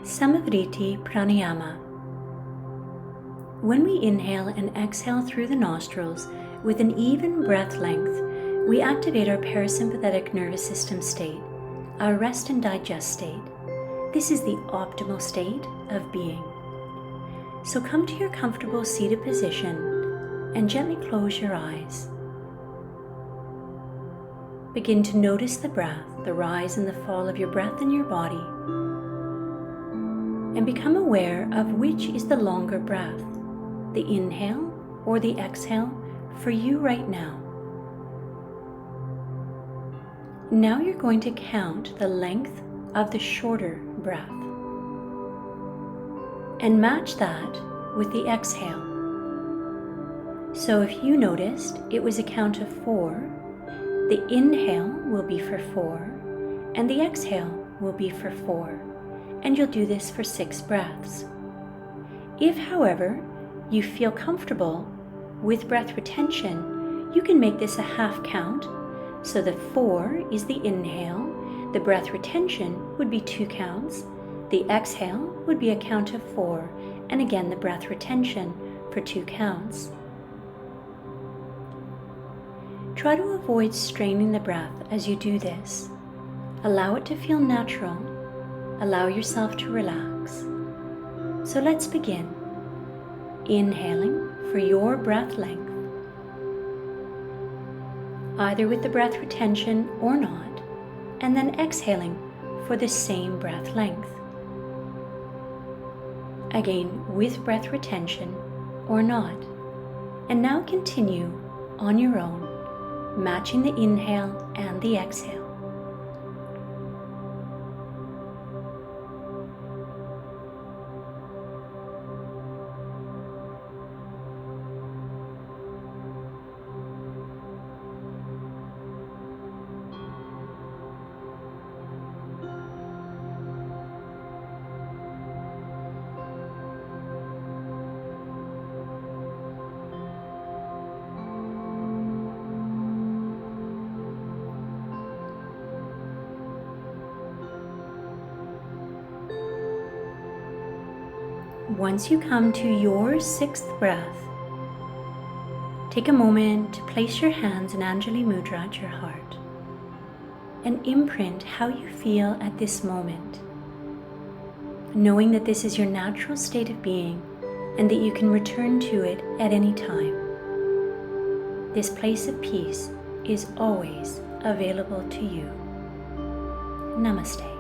Sama Vritti Pranayama. When we inhale and exhale through the nostrils with an even breath length, we activate our parasympathetic nervous system state, our rest and digest state. This is the optimal state of being. So come to your comfortable seated position and gently close your eyes. Begin to notice the breath, the rise and the fall of your breath in your body, and become aware of which is the longer breath, the inhale or the exhale for you right now. Now you're going to count the length of the shorter breath and match that with the exhale. So if you noticed it was a count of 4, the inhale will be for 4 and the exhale will be for 4. And you'll do this for 6 breaths. If, however, you feel comfortable with breath retention, you can make this a half count. So the 4 is the inhale, the breath retention would be 2 counts, the exhale would be a count of 4, and again the breath retention for 2 counts. Try to avoid straining the breath as you do this. Allow it to feel natural. Allow yourself to relax. So let's begin. Inhaling for your breath length, either with the breath retention or not, and then exhaling for the same breath length. Again, with breath retention or not. And now continue on your own, matching the inhale and the exhale. Once you come to your 6th breath, take a moment to place your hands in Anjali Mudra at your heart and imprint how you feel at this moment, knowing that this is your natural state of being and that you can return to it at any time. This place of peace is always available to you. Namaste.